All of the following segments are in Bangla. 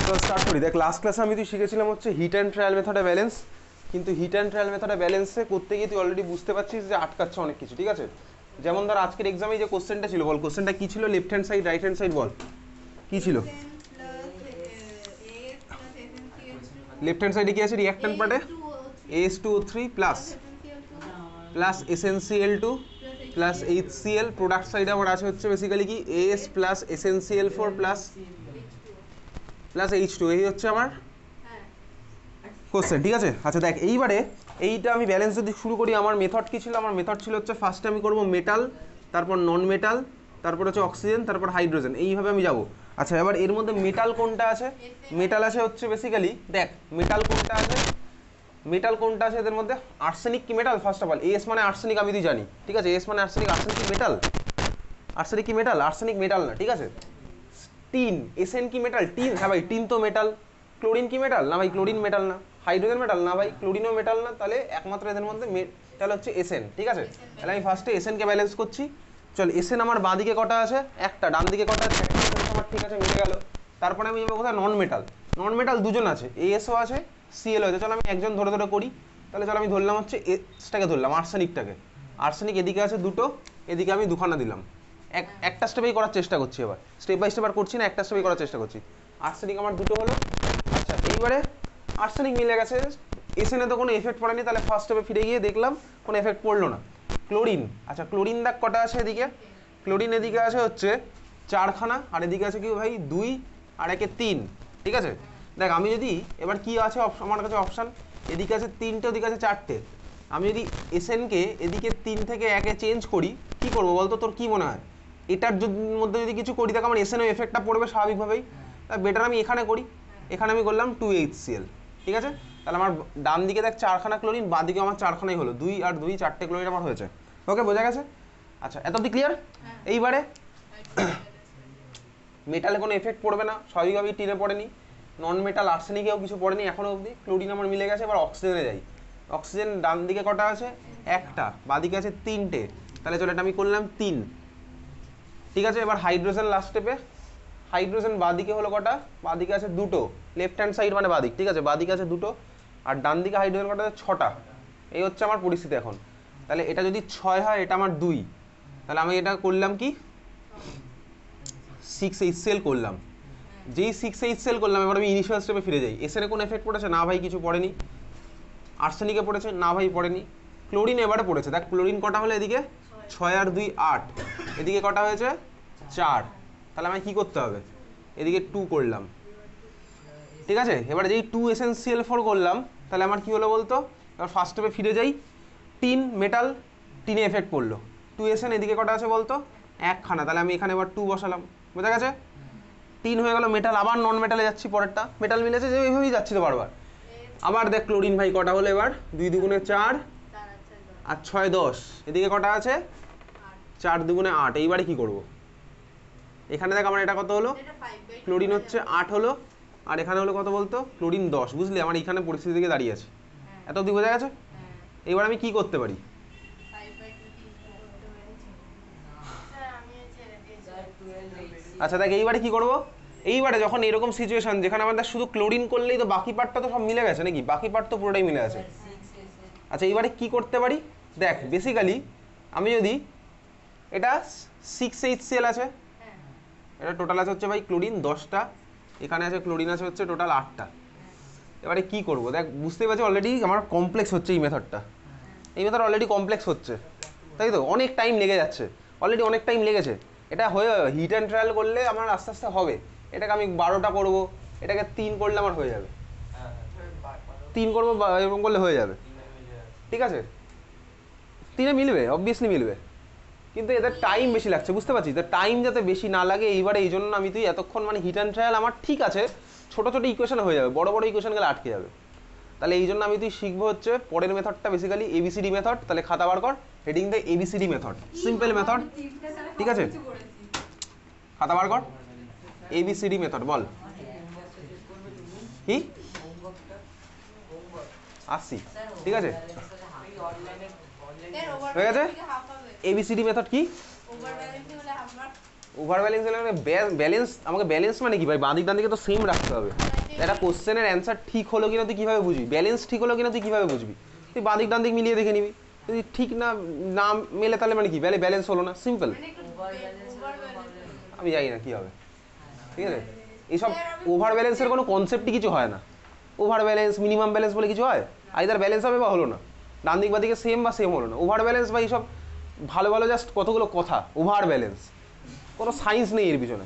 চল স্টার্ট করি। দেখ লাস্ট ক্লাসে আমি তুই শিখেছিলাম হচ্ছে হিট অ্যান্ড ট্রায়াল মেথডে ব্যালেন্স, কিন্তু হিট অ্যান্ড ট্রায়াল মেথডে ব্যালেন্সে করতে গিয়ে তুই অলরেডি বুঝতে পারছিস যে আটকাচ্ছে অনেক কিছু, ঠিক আছে? যেমন ধর আজকের এক্সামে যে কোশ্চেনটা ছিল, বল কোশ্চেনটা কী ছিল? Left hand side right hand side বল কী ছিল? লেফট হ্যান্ড সাইডে কী আছে? রিঅ্যাক্ট্যান্ট পার্টে AS2O3 plus SnCl2 plus HCl। Product সাইডে আমার আছে হচ্ছে বেসিক্যালি কি AS plus SnCl4 plus H2। এই হচ্ছে আমার কোশ্চেন, ঠিক আছে? আচ্ছা দেখ এইবারে এইটা আমি ব্যালেন্স যদি শুরু করি, আমার মেথড কী ছিল? আমার মেথড ছিল হচ্ছে ফার্স্টে আমি করবো মেটাল, তারপর নন মেটাল, তারপর হচ্ছে অক্সিজেন, তারপর হাইড্রোজেন, এইভাবে আমি যাব। আচ্ছা এবার এর মধ্যে মেটাল কোনটা আছে? মেটাল আছে হচ্ছে বেসিক্যালি দেখ মেটাল কোনটা আছে, মেটাল কোনটা আছে এদের মধ্যে? আর্সেনিক কি metal? First of all S মানে আর্সেনিক, আমি তুই জানি, ঠিক আছে? এস মানে আর্সেনিক, আর্সেনিক কি মেটাল? আর্সেনিক কি মেটাল? আর্সেনিক মেটাল না, ঠিক আছে? টিন, এসএন কি মেটাল? টিন, হ্যাঁ ভাই টিন তো মেটাল। ক্লোরিন কি মেটাল? না ভাই ক্লোরিন মেটাল না। Hydrogen metal? না ভাই ক্লোরিনও মেটাল না। তাহলে একমাত্র এদের মধ্যে মেটাল হচ্ছে এসএন, ঠিক আছে? তাহলে আমি ফার্স্টে এসএনকে ব্যালেন্স করছি। চল এসএন আমার বাঁ দিকে কটা আছে? একটা। ডান দিকে কটা আছে? একটা। আমার ঠিক আছে, মিলে গেল। তারপরে আমি যাবো কোথায়? নন মেটাল। নন মেটাল দুজন আছে, এএসও আছে, সিএলও আছে। চল আমি একজন ধরে ধরে করি। তাহলে চল আমি ধরলাম হচ্ছে এসটাকে, ধরলাম আর্সেনিকটাকে। আর্সেনিক এদিকে আছে দুটো, এদিকে আমি দুখানা দিলাম। একটা স্টেপেই করার চেষ্টা করছি, এবার স্টেপ বাই স্টেপ আর করছি না, একটা স্টেপেই করার চেষ্টা করছি। আর্সেনিক আমার দুটো হলো। আচ্ছা এইবারে আর্সেনিক মিলে গেছে, এসএনে তো কোনো এফেক্ট পড়েনি, তাহলে ফার্স্ট স্টেপে ফিরে গিয়ে দেখলাম কোনো এফেক্ট পড়লো না। ক্লোরিন, আচ্ছা ক্লোরিন দেখ কটা আছে এদিকে? ক্লোরিন এদিকে আছে হচ্ছে চারখানা, আর এদিকে আছে কি ভাই? দুই, আর একে তিন, ঠিক আছে? দেখ আমি যদি এবার কি আছে আমার কাছে অপশান, এদিকে আছে তিনটে, ওদিকে আছে চারটে। আমি যদি এসএনকে এদিকে তিন থেকে একে চেঞ্জ করি, কি করবো বলতো? তোর কি মনে হয়? এটার মধ্যে যদি কিছু করি, দেখ আমার এসএনও এফেক্টটা পড়বে স্বাভাবিকভাবেই। তাই বেটার আমি এখানে করি। এখানে আমি করলাম 2HCl, ঠিক আছে? তাহলে আমার ডান দিকে দেখ চারখানা ক্লোরিন, বাঁ দিকে আমার চারখানাই হলো, দুই আর দুই, চারটে ক্লোরিন আমার হয়েছে। ওকে, বোঝা গেছে? আচ্ছা এত অব্দি ক্লিয়ার? এইবারে মেটালে কোনো এফেক্ট পড়বে না, স্বাভাবিকভাবেই টিনে পড়েনি। নন মেটাল আর্সেনিকেও কিছু পড়েনি এখনও অবধি। ক্লোরিন আমার মিলে গেছে। এবার অক্সিজেনে যাই। অক্সিজেন ডান দিকে কটা আছে? একটা। বাঁ দিকে আছে তিনটে। তাহলে চলো এটা আমি করলাম 3, ঠিক আছে? এবার হাইড্রোজেন লাস্ট স্টেপে। হাইড্রোজেন বাঁ দিকে হলো কটা? বাঁ দিকে আছে দুটো, লেফট হ্যান্ড সাইড মানে বাঁ দিক, ঠিক আছে? বাঁ দিকে আছে দুটো, আর ডান দিকে হাইড্রোজেন কটা আছে? 6টা। এই হচ্ছে আমার পরিস্থিতি এখন। তাহলে এটা যদি 6 হয়, এটা আমার 2, তাহলে আমি এটা করলাম কি 6HCl করলাম। যেই 6HCl করলাম, এবার আমি ইনিশিয়াল স্টেপে ফিরে যাই। এসএনে কোনো এফেক্ট পড়েছে? না ভাই কিছু পড়েনি। আর্সেনিকে পড়েছে? না ভাই পড়েনি। ক্লোরিন এবারে পড়েছে। দেখ ক্লোরিন কটা হলো এদিকে? 6 আর 2 8। এদিকে কটা হয়েছে? 4। তাহলে আমায় কী করতে হবে? এদিকে 2 করলাম, ঠিক আছে? এবারে যেই 2SnCl4 করলাম, তাহলে আমার কী হলো বলতো? এবার ফার্স্ট স্টেপে ফিরে যাই। টিন মেটাল, টিনে এফেক্ট পড়লো। 2SN এদিকে কটা আছে বলতো? একখানা। তাহলে আমি এখানে এবার 2 বসালাম, বোঝা গেছে? 3 হয়ে গেল। মেটাল, আবার নন মেটালে যাচ্ছি পরেরটা। মেটাল মিলেছে যে এইভাবেই যাচ্ছি তো বারবার। আবার দেখ ক্লোরিন ভাই কটা হলো এবার? 2 দুগুণে 4 আর 6 10। এদিকে কটা আছে? 4 দুগুণে 8। এইবারে কি করব? এখানে দেখ আমার এটা কত হলো? ক্লোরিন হচ্ছে 8 হলো, আর এখানে হলো কত বলতো? ক্লোরিন 10। বুঝলি আমার এখানে পরিস্থিতি থেকে দাঁড়িয়ে আছে। এত অবধি বোঝা গেছে? এবার আমি কি করতে পারি? আচ্ছা দেখ এইবারে কি করব? এইবারে যখন এরকম সিচুয়েশন যেখানে আমাদের শুধু ক্লোরিন করলেই তো বাকি পার্টটা তো সব মিলে গেছে নাকি? বাকি পার্ট তো পুরোটাই মিলে আছে। আচ্ছা এইবারে কি করতে পারি? দেখ বেসিক্যালি আমি যদি এটা 6HCl আছে, এটা টোটাল আছে হচ্ছে ভাই ক্লোরিন 10টা, এখানে আছে ক্লোরিন আছে হচ্ছে টোটাল 8টা। এবারে কি করব? দেখ বুঝতেই পারছি অলরেডি আমার কমপ্লেক্স হচ্ছে এই মেথডটা। এই মেথড অলরেডি কমপ্লেক্স হচ্ছে, তাই তো? অনেক টাইম লেগে যাচ্ছে, অলরেডি অনেক টাইম লেগেছে। এটা হয়ে হিট অ্যান্ড ট্রায়াল করলে আমার আস্তে আস্তে হবে। এটাকে আমি 12টা করব, এটাকে 3 করলে আমার হয়ে যাবে। 3 করবো এরকম করলে হয়ে যাবে, ঠিক আছে? 3-এ মিলবে, অবভিয়াসলি মিলবে, কিন্তু এদের টাইম বেশি লাগছে, বুঝতে পারছিস? এদের টাইম যাতে বেশি না লাগে এইবারে, এই জন্য আমি তুই এতক্ষণ মানে হিট অ্যান্ড ট্রায়াল আমার ঠিক আছে, ছোটো ছোটো ইকুয়েশন হয়ে যাবে, বড় বড় ইকুয়েশন গেলে আটকে যাবে। তাহলে এই জন্য আমি তুই শিখবো হচ্ছে পরের মেথডটা, বেসিক্যালি এবিসিডি মেথড। তাহলে খাতা বার কর, হেডিং দে এবিসিডি মেথড, সিম্পল মেথড, ঠিক আছে? খাতা বার কর, এবিসিডি মেথড বল কি? আসছি, ঠিক আছে? হয়ে গেছে? এবিসিডি মেথড কি? ওভার ব্যালেন্স মানে ব্যালেন্স, আমাকে ব্যালেন্স মানে কি ভাই, বাঁদিক ডান দিকে তো সেম রাখতে হবে। একটা কোশ্চেনের অ্যান্সার ঠিক হলো কিনা তুই কীভাবে বুঝবি, ব্যালেন্স ঠিক হলো কিনা তুই কীভাবে বুঝবি, তুই বাঁদিক ডান দিক মিলিয়ে দেখে নিবি, যদি ঠিক না না মেলে তাহলে মানে কি ব্যালেন্স হলো না, সিম্পল। আমি জানি না কী হবে, ঠিক আছে। এইসব ওভার ব্যালেন্সের কোনো কনসেপ্টই কিছু হয় না। ওভার ব্যালেন্স মিনিমাম ব্যালেন্স বলে কিছু হয়, আইদার ব্যালেন্স হবে বা হলো না, ডান দিক বাদিকে সেম বা সেম হলো না। ওভার ব্যালেন্স বা এইসব ভালো ভালো জাস্ট কতগুলো কথা, ওভার ব্যালেন্স, কোনো সায়েন্স নেই এর পিছনে।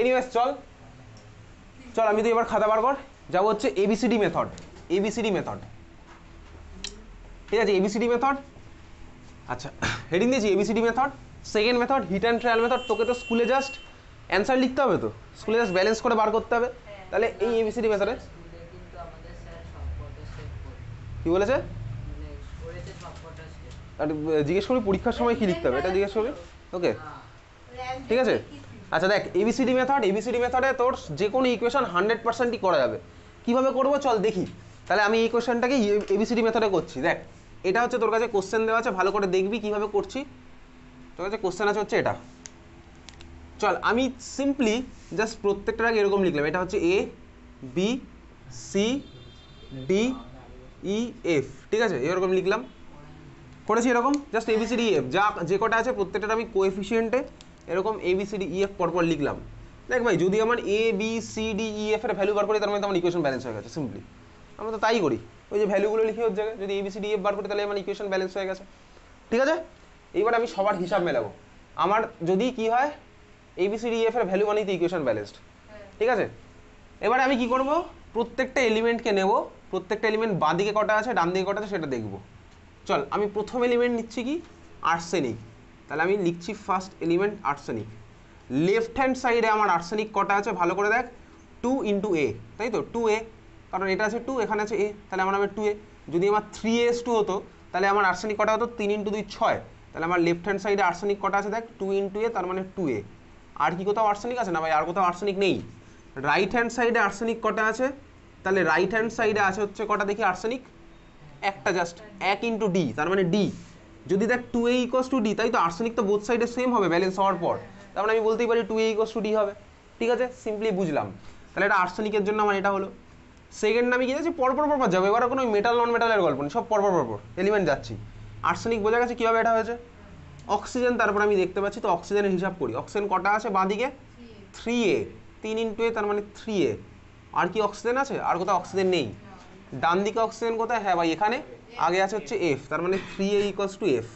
এনিওয়েজ চল চল, আমি তো এবার খাতা বার কর, যাবো হচ্ছে এবিসিডি মেথড। এবিসিডি মেথড, ঠিক আছে, এবিসিডি মেথড। আচ্ছা, হেডিং দিয়েছি ABCD method. Second method hit and trial method. তোকে তো স্কুলে জাস্ট অ্যান্সার লিখতে হবে, তো স্কুলে জাস্ট ব্যালেন্স করে বার করতে হবে। তাহলে এই এবিসিডি মেথডে কি বলেছে, আর জিজ্ঞেস করবি পরীক্ষার সময় কি লিখতে হবে, এটা জিজ্ঞেস করবি, ওকে ঠিক আছে। আচ্ছা দেখ, এবিসিডি মেথড, এবিসিডি মেথডে তোর যে কোনো ইকুয়েশন 100%ই করা যাবে। কীভাবে করবো চল দেখি। তাহলে আমি এই কোয়েশনটাকে এবিসিডি মেথডে করছি। দেখ, এটা হচ্ছে তোর কাছে কোশ্চেন দেওয়া আছে, ভালো করে দেখবি কীভাবে করছি। তোর কাছে কোশ্চেন আছে হচ্ছে এটা, চল আমি সিম্পলি জাস্ট প্রত্যেকটার আগে এরকম লিখলাম, এটা হচ্ছে A B C D E F, ঠিক আছে, এরকম লিখলাম, করেছি এরকম জাস্ট এবিসিডি এফ, যা যে কটা আছে প্রত্যেকটা আমি কোএফিসিয়েন্টে এরকম এবিসিডি ই এফ পরপর লিখলাম। দেখ ভাই, যদি আমার A B C D E F এর ভ্যালু বার করি তার মানে আমার ইকুয়েশন ব্যালেন্স হয়ে গেছে, সিম্পলি আমরা তো তাই করি, ওই যে ভ্যালুগুলো লিখি ওর জায়গায়, যদি এবিসিডি এফ বার করি তাহলে আমার ইকুয়েশন ব্যালেন্স হয়ে গেছে, ঠিক আছে। এইবার আমি সবার হিসাব মেলাবো, আমার যদি কি হয় এবিসিডি এফ এর ভ্যালু মানেই তো ইকুয়েশন ব্যালেন্সড, ঠিক আছে। এবারে আমি কি করব, প্রত্যেকটা এলিমেন্টকে নেব, প্রত্যেকটা এলিমেন্ট বাঁ দিকে কটা আছে ডান দিকে কটা আছে সেটা দেখব। চল আমি প্রথম এলিমেন্ট নিচ্ছি কি, আর্সেনিক, তাহলে আমি লিখছি first element arsenic. Left hand সাইডে আমার আর্সেনিক কটা আছে ভালো করে দেখ, 2 ইন্টু এ, তাই তো 2a, কারণ এটা আছে 2 এখানে আছে এ, তাহলে আমার হবে 2a। যদি আমার 3s2 হতো তাহলে আমার আর্সেনিক কটা হতো, 3 ইন্টু 2 6, তাহলে আমার লেফট হ্যান্ড সাইডে আর্সেনিক কটা আছে দেখ, 2 ইন্টু এ, তার মানে 2a। আর কি কোথাও আর্সেনিক আছে না ভাই, আর কোথাও আর্সেনিক নেই। রাইট হ্যান্ড সাইডে আর্সেনিক কটা আছে, তাহলে রাইট হ্যান্ড সাইডে আছে হচ্ছে কটা দেখি আর্সেনিক, একটা জাস্ট 1 ইন্টু ডি, তার মানে ডি। যদি দেখ 2a ইকুয়ালস টু ডি, তাই তো আর্সেনিক তো বোথ সাইডে সেম হবে ব্যালেন্স হওয়ার পর, তার মানে আমি বলতেই পারি 2a ইকুয়ালস টু ডি হবে, ঠিক আছে, সিম্পলি বুঝলাম। তাহলে এটা আর্সেনিকের জন্য আমার এটা হলো। সেকেন্ড আমি কি যাচ্ছি পরপর পরপর যাবো, এবার কোনো মেটাল নন মেটালের গল্প নেই, সব পরপর পরপর এলিমেন্ট যাচ্ছি। আর্সেনিক বোঝা গেছে কীভাবে এটা হয়েছে, অক্সিজেন, তারপর আমি দেখতে পাচ্ছি তো অক্সিজেনের হিসাব করি, অক্সিজেন কটা আছে বাঁদিকে, 3a, 3 ইন্টু এ, তার মানে 3a। আর কি অক্সিজেন আছে, আর কোথাও অক্সিজেন নেই। ডান দিকে অক্সিজেন কোথায়, হ্যাঁ ভাই এখানে, আগে আছে হচ্ছে এফ, তার মানে 3a equals to F,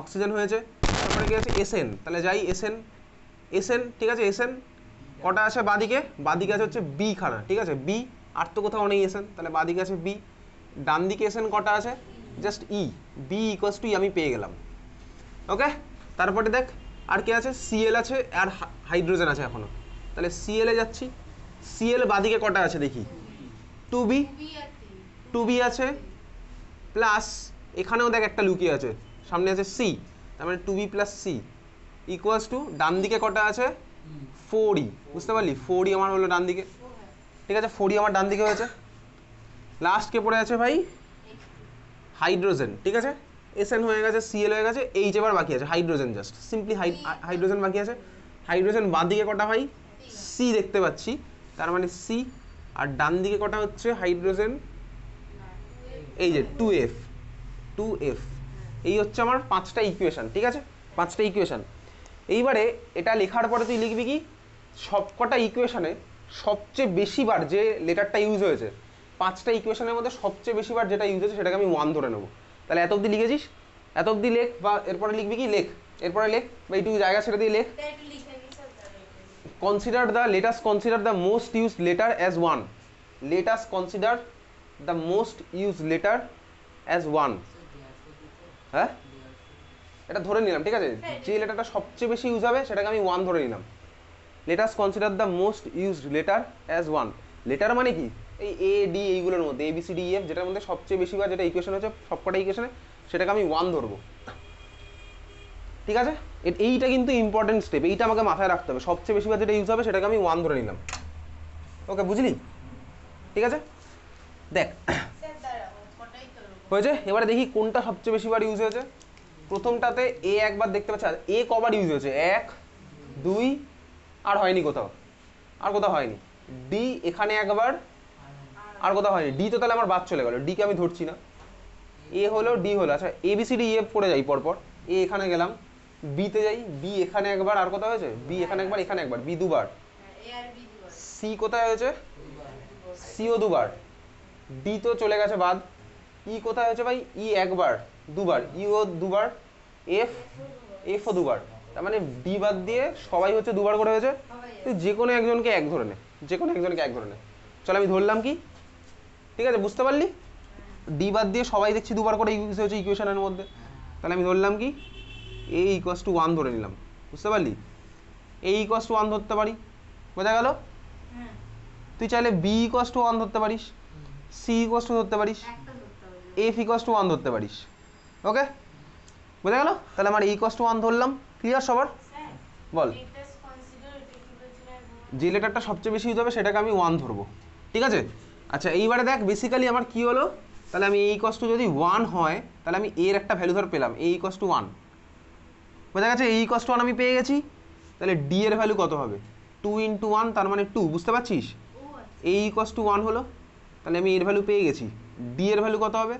oxygen হয়েছে। তারপরে কি আছে এসএন, তাহলে যাই এসএন, এসএন ঠিক আছে, এসএন কটা আছে বাঁদিকে, বাঁদিকে আছে হচ্ছে বি খানা, ঠিক আছে, বি, আর তো কোথাও নেই এসএন, তাহলে বাঁদিকে আছে বি। ডান দিকে এসএন কটা আছে, just E, B equals to E আমি পেয়ে গেলাম, ওকে। তারপরে দেখ আর কি আছে, সিএল আছে আর হাইড্রোজেন আছে এখনো, তাহলে সিএল এ যাচ্ছি। সিএল বাঁদিকে কটা আছে দেখি, 2b, 2b আছে, প্লাস এখানেও দেখ একটা লুকিয়ে আছে, সামনে আছে সি, তার মানে 2b plus C equals to ডান দিকে কটা আছে, 4e, বুঝতে পারলি, 4e আমার হলো ডান দিকে, ঠিক আছে, 4e আমার ডান দিকে হয়েছে। লাস্ট কে পড়ে আছে ভাই, হাইড্রোজেন, ঠিক আছে, এসএন হয়ে গেছে, সিএল হয়ে গেছে, এইচ এবার বাকি আছে হাইড্রোজেন, জাস্ট সিম্পলি হাইড্রোজেন বাকি আছে। হাইড্রোজেন বাঁ দিকে কটা ভাই, সি দেখতে পাচ্ছি, তার মানে সি, আর ডান দিকে কটা হচ্ছে হাইড্রোজেন, এই যে 2f, 2f। এই হচ্ছে আমার 5টা ইকুয়েশন, ঠিক আছে, 5টা ইকুয়েশন। এইবারে এটা লেখার পরে তুই লিখবি কি, সবকটা ইকুয়েশনে সবচেয়ে বেশিবার যে লেটারটা ইউজ হয়েছে, 5টা ইকুয়েশনের মধ্যে সবচেয়ে বেশিবার যেটা ইউজ হয়েছে সেটাকে আমি 1 ধরে নেবো। তাহলে এত অবধি লিখেছিস, এত অবধি লেখ, বা এরপরে লিখবি কি, লেখ, এরপরে লেখ, বা এইটুকু জায়গা ছেড়ে দিয়ে লেখ। Consider the, let us consider the most used letter as 1, let us consider the most used letter as 1, হ্যাঁ এটা ধরে নিলাম, ঠিক আছে, যে লেটারটা সবচেয়ে বেশি ইউজ হবে সেটাকে আমি 1 ধরে নিলাম। Let us consider the most used letter as 1, letter মানে কি, এই এ ডি এইগুলোর মধ্যে এ বি সি ডি এফ, যেটার মধ্যে সবচেয়ে বেশিবার যেটা ইকুয়েশন হচ্ছে সবকটা ইকুয়েশনে, সেটাকে আমি 1 ধরবো, ঠিক আছে। এইটা কিন্তু ইম্পর্টেন্ট স্টেপ, এইটা আমাকে মাথায় রাখতে হবে, সবচেয়ে বেশিবার যেটা ইউজ হবে সেটাকে আমি 1 ধরে নিলাম, ওকে বুঝলি, ঠিক আছে। দেখ হয়েছে, এবারে দেখি কোনটা সবচেয়ে বেশিবার ইউজ হয়েছে। প্রথমটাতে এ একবার দেখতে পাচ্ছি, এ কবার ইউজ হয়েছে, 1 2 আর হয়নি কোথাও, আর কোথাও হয়নি, ডি এখানে একবার, আর কোথাও হয়নি, ডি তো তাহলে আমার বাদ চলে গেল, ডিকে আমি ধরছি না, এ হলো ডি হলো, আচ্ছা এ বি সি ডি এফ পড়ে যাই পরপর, এ এখানে গেলাম, বিতে যাই, বি এখানে একবার, আর কোথাও হয়েছে, বি এখানে একবার, এখানে একবার, বি দুবার, সি কোথায় হয়েছে, সিও দুবার, ডি তো চলে গেছে বাদ, ই কোথায় হয়েছে ভাই, ই একবার দুবার, ইও দুবার, এফ এফও দুবার, তার মানে ডি বাদ দিয়ে সবাই হচ্ছে দুবার করে হয়েছে, তুই যে কোনো একজনকে এক ধরে নে, যে কোনো একজনকে এক ধরে নে, চল আমি ধরলাম কি, ঠিক আছে বুঝতে পারলি, ডি বাদ দিয়ে সবাই দেখছি দুবার করে ইউজ হয়েছে ইকুয়েশনের মধ্যে, তাহলে আমি ধরলাম কি এ ইকুয়াস টু 1 ধরে নিলাম, বুঝতে পারলি, এ ইকুয়াস টু 1 ধরতে পারি, বোঝা গেল, তুই চাইলে বি ইকুয়াস টু 1 ধরতে পারিস, সি ইকুয়াস টু ধরতে পারিস, এফ ইকুয়াস টু 1 ধরতে পারিস, ওকে বোঝা গেল, তাহলে আমার ইকুয়াস টু 1 ধরলাম, ক্লিয়ার সবার, বল যে লেটারটা সবচেয়ে বেশি ইউজ হবে সেটাকে আমি 1 ধরবো, ঠিক আছে, আচ্ছা এইবারে দেখ বেসিক্যালি আমার কি হলো, তাহলে আমি এ ইকুয়াস টু যদি 1 হয় তাহলে আমি এর একটা ভ্যালু ধর পেলাম, এ ইকুয়াস টু 1, বোঝা গেছে, এ ইকুয়াস টু 1 আমি পেয়ে গেছি, তাহলে ডি এর ভ্যালু কত হবে, 2 ইন্টু 1 তার মানে 2, বুঝতে পারছিস, এ ইকুয়াস টু 1 হলো, তাহলে আমি এর ভ্যালু পেয়ে গেছি, ডি এর ভ্যালু কত হবে,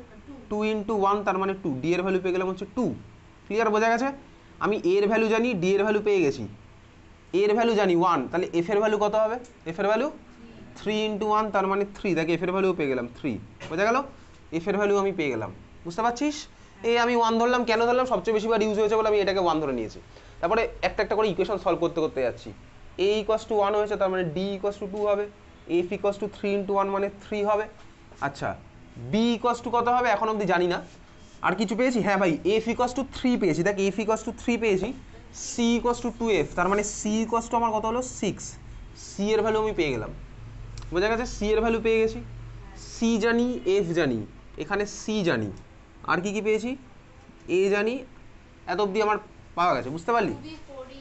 2 ইন্টু 1 তার মানে 2, ডি এর ভ্যালু পেয়ে গেলাম হচ্ছে 2, ক্লিয়ার বোঝা গেছে, আমি এর ভ্যালু জানি, ডি এর ভ্যালু পেয়ে গেছি, এর ভ্যালু জানি 1, তাহলে এফ এর ভ্যালু কত হবে, এফ এর ভ্যালু 3 ইন্টু 1 তার মানে 3, দেখে এফ এর ভ্যালু পেয়ে গেলাম 3, বোঝা গেল, এফ এর ভ্যালু আমি পেয়ে গেলাম, বুঝতে পারছিস, এই আমি 1 ধরলাম, কেন ধরলাম, সবচেয়ে বেশিবার ইউজ হয়েছে বলে আমি এটাকে 1 ধরে নিয়েছি, তারপরে একটা একটা করে ইকুয়েশন সলভ করতে করতে যাচ্ছি, এ ইকুয়াস টু 1 হয়েছে তার মানে ডি ইকুয়াস টু 2 হবে, এফ ইকুয়াস টু 3 ইন্টু 1 মানে 3 হবে, আচ্ছা বি ইকুয়াস টু কত হবে এখন অবধি জানি না, আর কিছু পেয়েছি, হ্যাঁ ভাই এফ ইকুয়াস টু 3 পেয়েছি, দেখ এফ ইকুয়াস টু 3 পেয়েছি, সি ইকুয়াস টু 2f, তার মানে সি ইকুয়াস টু আমার কত হলো 6, সি এর ভ্যালু আমি পেয়ে গেলাম, বোঝা গেছে, সি এর ভ্যালু পেয়ে গেছি, সি জানি, এফ জানি, এখানে সি জানি, আর কি কি পেয়েছি, এ জানি, এত অবধি আমার পাওয়া গেছে, বুঝতে পারলি,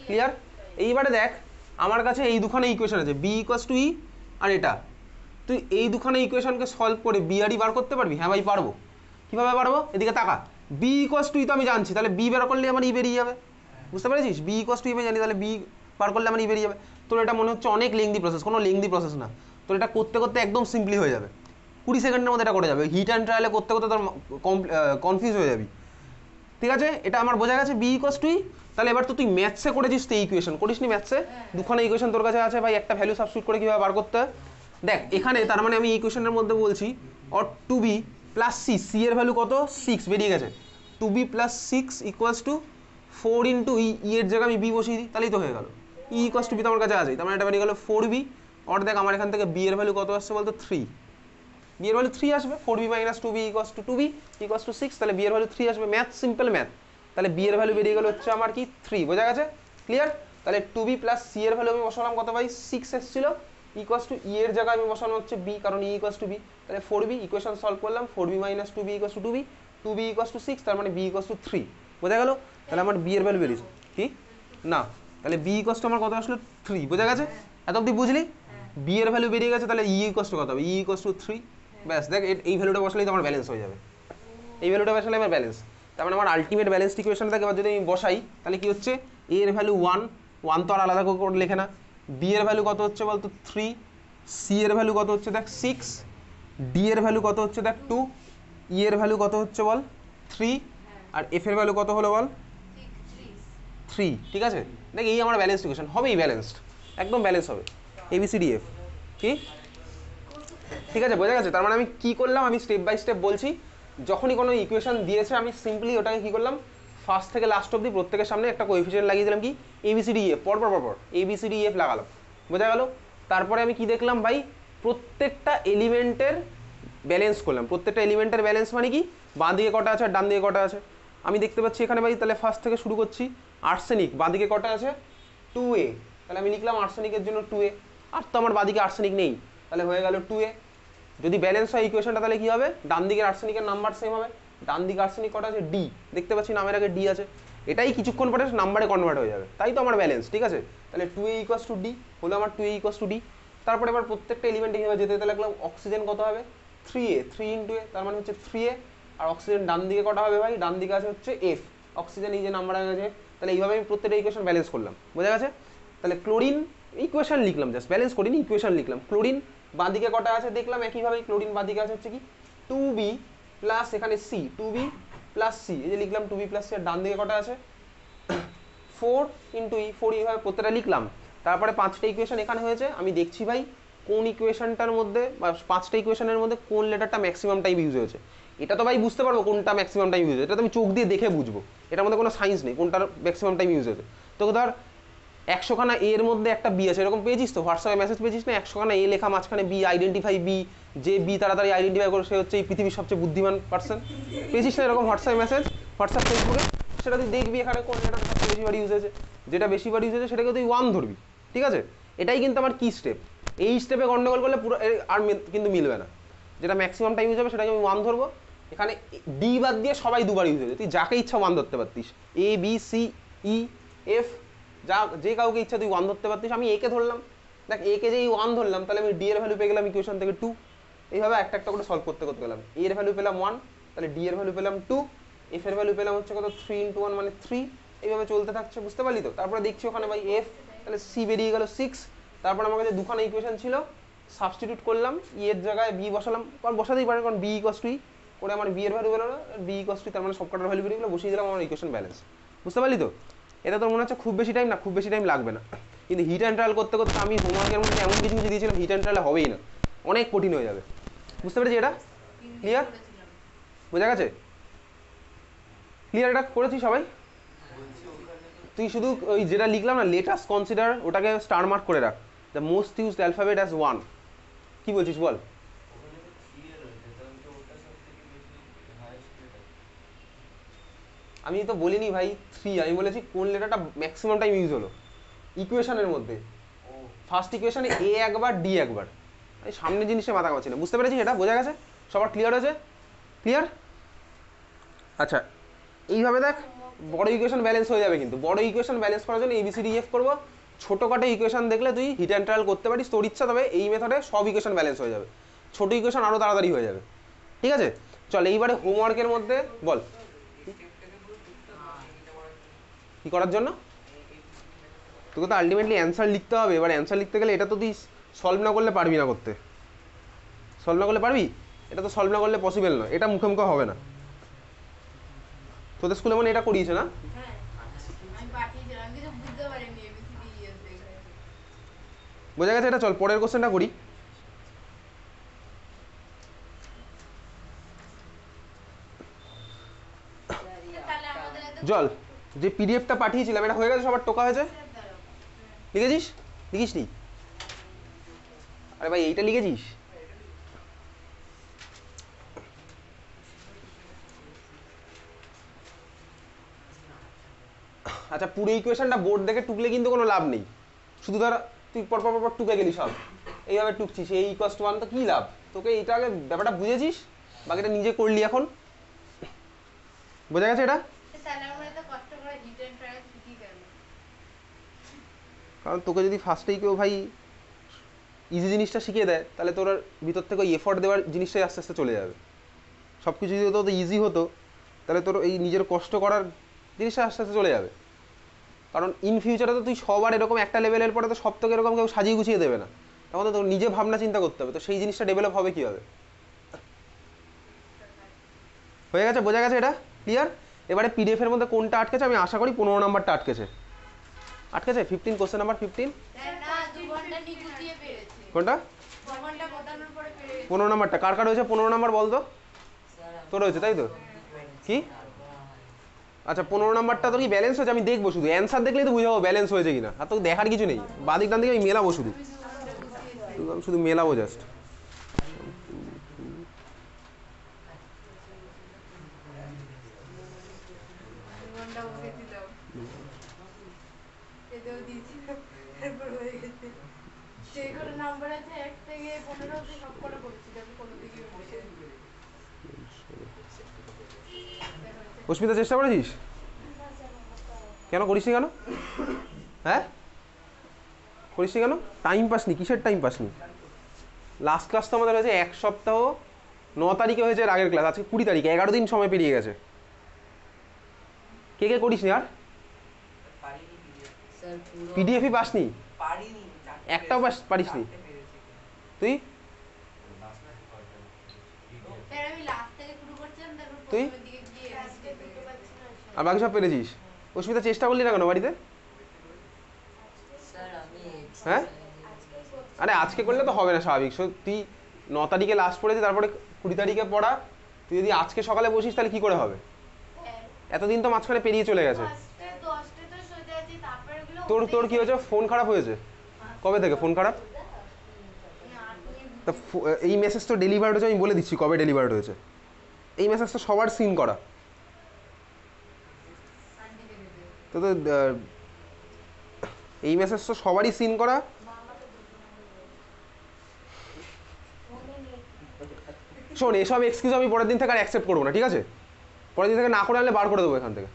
ক্লিয়ার, এইবারে দেখ আমার কাছে এই দুখানে ইকুয়েশন আছে, বি ইকুয়াস টু ই আর এটা, তুই এই দুখানে ইকুয়েশনকে সলভ করে বি আর ই বার করতে পারবি, হ্যাঁ ভাই পারবো, কীভাবে পারবো, এদিকে তাকা, বি ইকুয়াস টু ই তো আমি জানছি, তাহলে বি বের করলে আমার ই বেরিয়ে যাবে, বুঝতে পেরেছিস, বি ইকুয়াস টু আমি জানি, তাহলে বি বার করলে আমার ই বেরিয়ে যাবে, তোর এটা মনে হচ্ছে অনেক লেংদি প্রসেস, কোনো লেংদি প্রসেস না, তোর এটা করতে করতে একদম সিম্পলি হয়ে যাবে, 20 সেকেন্ডের মধ্যে এটা করে যাবে, হিট অ্যান্ড ট্রায়ালে করতে করতে তোর কনফিউজ হয়ে যাবি, ঠিক আছে, এটা আমার বোঝা গেছে বি ইকুয়াস টু ই, তাহলে এবার তো তুই ম্যাথসে করেছিস তো ইকুয়েশন, করিস নি ম্যাথসে, দুখানে ইকুয়েশন তোর কাছে আছে ভাই, একটা ভ্যালু সাবস্টিটিউট করে কীভাবে বার করতে হয়, দেখ এখানে তার মানে আমি ইকুয়েশনের মধ্যে বলছি অর two B plus C, C এর ভ্যালু কত 6 বেরিয়ে গেছে, two B plus 6 equals to 4 into E, E এর জায়গায় আমি বি বসিয়ে দিই, তাহলেই তো হয়ে গেল, ই ইকুয়ালস টু বি তো আমার কাছে আছে, তার মানে এটা বেরিয়ে গেল 4b, অর দেখ আমার এখান থেকে বি এর ভ্যালু কত আসছে বলতো 3, বি এর ভ্যালু 3 আসবে, 4b minus 2b equals to 2b equals to 6, তাহলে বি এর ভ্যালু 3 আসবে, ম্যাথ সিম্পল ম্যাথ, তাহলে বি এর ভ্যালু বেরিয়ে গেল হচ্ছে আমার কি 3, বোঝা গেছে, ক্লিয়ার, তাহলে 2b প্লাস সি এর ভ্যালু আমি বসালাম কত ভাই 6 এসেছিল, ইকুয়ালস টু ই এর জায়গায় আমি বসানো হচ্ছে বি, কারণ ই ইকুয়ালস টু বি, তাহলে 4b ইকুয়েশন সলভ করলাম, 4b minus 2b equals to 2b, 2b equals to 6, তার মানে b ইকুয়ালস টু 3, বোঝা গেল, তাহলে আমার বি এর ভ্যালু বেরিয়েছে কি না, তাহলে বি ইকুয়ালস টু আমার কত আসলো 3, বোঝা গেছে, এত অবধি বুঝলি, বি এর ভ্যালু বেরিয়ে গেছে, তাহলে ই ইকুয়ালস টু কত হবে, ই ইকুয়ালস টু 3, ব্যাস দেখ এই ভ্যালুটা বসালেই তো আমার ব্যালেন্স হয়ে যাবে, এই ভ্যালুটা বসালে আমার ব্যালেন্স, তার মানে আমার আলটিমেট ব্যালেন্স ইকুয়েশনটাকে এবার যদি আমি বসাই তাহলে কি হচ্ছে, এ এর ভ্যালু 1 তো আর আলাদা করে লেখে না, বি এর ভ্যালু কত হচ্ছে বলতো 3, সি এর ভ্যালু কত হচ্ছে দেখ 6, ডি এর ভ্যালু কত হচ্ছে দেখ 2, ই এর ভ্যালু কত হচ্ছে বল 3, আর এফ এর ভ্যালু কত হলো বল 3, ঠিক আছে, দেখ এই আমার ব্যালেন্স ইকুয়েশন হবেই, ব্যালেন্সড একদম ব্যালেন্স হবে, ABCDF কি, ঠিক আছে বোঝা গেছে, তার মানে আমি কি করলাম, আমি স্টেপ বাই স্টেপ বলছি, যখনই কোনো ইকুয়েশন দিয়েছে আমি সিম্পলি ওটাকে কি করলাম, ফার্স্ট থেকে লাস্ট অবধি প্রত্যেকের সামনে একটা কোএফিসিয়েন্ট লাগিয়ে দিলাম কি ABCDF, পরপর ABCDF লাগালাম, বোঝা গেল, তারপরে আমি কি দেখলাম ভাই, প্রত্যেকটা এলিমেন্টের ব্যালেন্স করলাম, প্রত্যেকটা এলিমেন্টের ব্যালেন্স মানে কি, বাঁ দিকে কটা আছে আর ডান দিকে কটা আছে, আমি দেখতে পাচ্ছি এখানে ভাই, তাহলে ফার্স্ট থেকে শুরু করছি, আর্সেনিক বাঁ দিকে কটা আছে 2a, তাহলে আমি লিখলাম আর্সেনিকের জন্য 2a, আর তো আমার বাঁদিকে আর্সেনিক নেই, তাহলে হয়ে গেল 2a, যদি ব্যালেন্স হয় ইকুয়েশনটা তাহলে কি হবে, ডান দিকের আর্সেনিকের নাম্বার সেম হবে, ডান দিকে আর্সেনিক কটা আছে ডি, দেখতে পাচ্ছি নামের আগে ডি আছে, এটাই কিছুক্ষণ পরে নাম্বারে কনভার্ট হয়ে যাবে, তাই তো আমার ব্যালেন্স, ঠিক আছে, তাহলে 2a ইকুয়ালস টু ডি হলো আমার 2a ইকুয়ালস টু ডি, তারপরে এবার প্রত্যেকটা এলিমেন্ট হিসেবে যেতে যেতে লাগলাম, অক্সিজেন কত হবে 3a, 3 ইন্টু এ তার মানে হচ্ছে 3a, আর অক্সিজেন ডান দিকে কটা হবে ভাই, ডান দিকে আছে হচ্ছে এফ, অক্সিজেন এই যে নাম্বার আছে, তাহলে এইভাবে আমি প্রত্যেকটা ইকুয়েশন ব্যালেন্স করলাম, বোঝা গেছে, তাহলে ক্লোরিন ইকুয়েশন লিখলাম, জাস্ট ব্যালেন্স করিনি, ইকুয়েশন লিখলাম। ক্লোরিন বাঁদিকে কটা আছে দেখলাম, একইভাবে ক্লোরিন বাঁদিকে আছে হচ্ছে কি 2b প্লাস এখানে c, 2b প্লাস c, এই যে লিখলাম 2b প্লাস c। আর ডান দিকে কটা আছে 4 ইন্টু ই, 4 এইভাবে প্রত্যেকটা লিখলাম। তারপরে 5টা ইকুয়েশন এখানে হয়েছে, আমি দেখছি ভাই কোন ইকুয়েশনটার মধ্যে বা 5টা ইকুয়েশনের মধ্যে কোন লেটারটা ম্যাক্সিমাম টাইম ইউজ হয়েছে। এটা তো ভাই বুঝতে পারবো কোনটা ম্যাক্সিমাম টাইম ইউজ হয়েছে, এটা তো আমি চোখ দিয়ে দেখে বুঝবো, এটার মধ্যে কোনো সায়েন্স নেই কোনটার ম্যাক্সিমাম টাইম ইউজ হয়েছে। তো ধর 100খানা এর মধ্যে একটা বি আছে, এরকম পেয়েছিস তো হোয়াটসঅ্যাপে মেসেজ পেয়েছিস না, 100খানা এ লেখা, মাঝখানে বি, আইডেন্টিফাই বি, যে বি তাড়াতাড়ি আইডেন্টিফাই করে সে হচ্ছে এই পৃথিবীর সবচেয়ে বুদ্ধিমান পার্সন, পেয়েছিস না এরকম হোয়াটসঅ্যাপে মেসেজ, হোয়াটসঅ্যাপ ফেসবুকে? সেটা তুই দেখবি এখানে কোন লেটার সবচেয়ে বেশিবার ইউজ হয়েছে, যেটা বেশিবার ইউজ হয়েছে সেটাকে তুই 1 ধরবি, ঠিক আছে? এটাই কিন্তু আমার কি স্টেপ, এই স্টেপে গন্ডগোল করলে পুরো আর কিন্তু মিলবে না। যেটা ম্যাক্সিমাম টাইম ইউজ হবে সেটাকে আমি 1 ধরবো। এখানে ডি বাদ দিয়ে সবাই দুবার ইউজ হয়েছে, তুই যাকে ইচ্ছা 1 ধরতে পারতিস, এ বি সি ই এফ, যা যে কাউকে ইচ্ছা তুই 1 ধরতে পারতিস। আমি একে ধরলাম, দেখ একে যেই 1 ধরলাম তাহলে আমি ডি এর ভ্যালু পেয়ে গেলাম ইকুয়েশন থেকে 2। এইভাবে একটা একটা করে সলভ করতে করতে গেলাম, এ এর ভ্যালু পেলাম 1, তাহলে ডি এর ভ্যালু পেলাম 2, এফ এর ভ্যালু পেলাম হচ্ছে কত 3 ইন্টু 1 মানে 3। এইভাবে চলতে থাকছে, বুঝতে পারলি তো? তারপরে দেখছি ওখানে ভাই এফ, তাহলে সি বেরিয়ে গেল 6। তারপর আমার কাছে দুখানা ইকুয়েশন ছিল, সাবস্টিটিউট করলাম, ই এর জায়গায় বি বসালাম, কারণ বসাতেই পারে, কারণ বি ইকুয়াস টু ই করে আমার বি এর ভ্যালু বেরোলো, বি ইকুয়াস টু, তার মানে সবকটার ভ্যালু বেরিয়ে গেলো, বসিয়ে দিলাম আমার ইকুয়েশন ব্যালেন্স। বুঝতে পারলি তো? এটা তোর মনে হচ্ছে খুব বেশি টাইম না, খুব বেশি টাইম লাগবে না, কিন্তু হিট অ্যান্ড ট্রায়াল করতে করতে আমি হোমওয়ার্কের মধ্যে এমন কিছু কিছু দিয়েছিলাম হিট অ্যান্ড ট্রায়ালে হবেই না, অনেক কঠিন হয়ে যাবে। বুঝতে পেরেছি? এটা ক্লিয়ার, বোঝা গেছে? ক্লিয়ার? এটা করেছি সবাই? তুই শুধু ওই যেটা লিখলাম না লেটাস্ট কনসিডার, ওটাকে স্টার মার্ক করে রাখ, the most used alphabet as 1। কি বলছিস বল? আমি তো বলিনি ভাই 3, আমি বলেছি কোন লেটারটা ম্যাক্সিমাম টাইম ইউজ হলো ইকুয়েশনের মধ্যে। ফার্স্ট ইকুয়েশনে এ একবার ডি একবার, এই সামনের জিনিসে মাথা কামাচ্ছি না। বুঝতে পেরেছি? এটা বোঝা গেছে? সবার ক্লিয়ার হয়েছে? ক্লিয়ার? আচ্ছা এইভাবে দেখ বড় ইকুয়েশন ব্যালেন্স হয়ে যাবে, কিন্তু বড় ইকুয়েশন ব্যালেন্স করার জন্য এবিসিডি এফ করবো, ছোটোখাটো ইকুয়েশন দেখলে তুই হিট অ্যান্ড ট্রায়াল করতে পারিস তোর ইচ্ছা, তবে এই মেথডে সব ইকুয়েশন ব্যালেন্স হয়ে যাবে, ছোটো ইকুয়েশন আরও তাড়াতাড়ি হয়ে যাবে, ঠিক আছে? চল এইবারে হোমওয়ার্কের মধ্যে বল কি করার জন্য। তোকে তো আলটিমেটলি অ্যান্সার লিখতে হবে, এবার অ্যান্সার লিখতে গেলে এটা তো তুই সলভ না করলে পারবি না করতে, সলভ না করলে পারবি? এটা তো সলভ না করলে পসিবল নয়, এটা মুখে মুখে হবে না। তোদের স্কুলে মানে এটা করিয়েছে না? বোঝা গেছে? এটা চল পরের কোশ্চেনটা করি। জল যে পিডিএফটা পাঠিয়েছিলাম এটা হয়ে গেছে, সবার টোকা হয়েছে? লিখেছিস? লিখিস নি? আরে ভাই এইটা লিখেছিস? আচ্ছা পুরো ইকুয়েশনটা বোর্ড দেখে টুকলে কিন্তু কোনো লাভ নেই, শুধু ধর তুই পরপর পরপর টুকে গেলি সব, এইভাবে টুকছিস এই ইকুয়াস টু 1, তো কী লাভ? তোকে এইটা আগে ব্যাপারটা বুঝেছিস, বাকিটা নিজে করলি এখন। বোঝা গেছে এটা? কারণ তোকে যদি ফার্স্টেই কেউ ভাই ইজি জিনিসটা শিখিয়ে দেয় তাহলে তোর ভিতর থেকে ওই এফোর্ট দেওয়ার জিনিসটাই আস্তে আস্তে চলে যাবে। সব কিছু যদি তো ইজি হতো তাহলে তোর এই নিজের কষ্ট করার জিনিসটা আস্তে আস্তে চলে যাবে। কারণ ইন ফিউচারে তো তুই সবার এরকম একটা লেভেলের পরে তো সব তোকে এরকম কেউ সাজিয়ে গুছিয়ে দেবে না, তখন তো তোর নিজে ভাবনা চিন্তা করতে হবে, তো সেই জিনিসটা ডেভেলপ হবে কীভাবে? হয়ে গেছে? বোঝা গেছে? এটা ক্লিয়ার? এবারে পিডিএফের মধ্যে কোনটা আটকেছে? আমি আশা করি 15 নাম্বারটা আটকেছে। আটকেছে 15, কোশ্চেন নাম্বার 15। কোনটা? 15 নাম্বারটা কার কার হয়েছে? 15 নাম্বার বল তো। তোর হয়েছে তাই তো? কি? আচ্ছা 15 নাম্বারটা তোর কি ব্যালেন্স হয়েছে? আমি দেখবো, শুধু অ্যান্সার দেখলেই তো বুঝাবো ব্যালেন্স হয়েছে কিনা, আর তোকে দেখার কিছু নেই, বাদিক ডান দিকে আমি মেলাবো, শুধু শুধু মেলাবো জাস্ট। অস্মিতা চেষ্টা করেছিস? কেন করিসনি? কেন? হ্যাঁ করিসনি কেন? টাইম পাসনি? কিসের টাইম পাসনি? লাস্ট ক্লাস তো আমাদের হয়েছে 1 সপ্তাহ, 9 তারিখে হয়েছে এর আগের ক্লাস, আজকে 20 তারিখে, 11 দিন সময় পেরিয়ে গেছে। কে কে করিসনি? আর পিডিএফই পাসনি? পারিনি, একটাও পারিসনি তুই? তুই আর বাকি সব পেরেছিস? অস্মিতা চেষ্টা করলি না কেন বাড়িতে? হ্যাঁ, আরে আজকে করলে তো হবে না স্বাভাবিক। তুই 9 তারিখে লাস্ট পড়েছে, তারপরে 20 তারিখে পড়া। তুই যদি আজকে সকালে বসিস তাহলে কি করে হবে? এতদিন তো মাঝখানে পেরিয়ে চলে গেছে। তোর কি হয়েছে? ফোন খারাপ হয়েছে? কবে থেকে ফোন খারাপ? তা এই মেসেজ তো ডেলিভার্ড হয়েছে, আমি বলে দিচ্ছি কবে ডেলিভার্ড হয়েছে। এই মেসেজ তো সবার সিন করা। তো এই মেসেজ তো সবারই সিন করা। শোন, এসব এক্সকিউজ আমি পরের দিন থেকে আর অ্যাকসেপ্ট করবো না, ঠিক আছে? পরের দিন থেকে না করে আনলে বার করে দেবো এখান থেকে।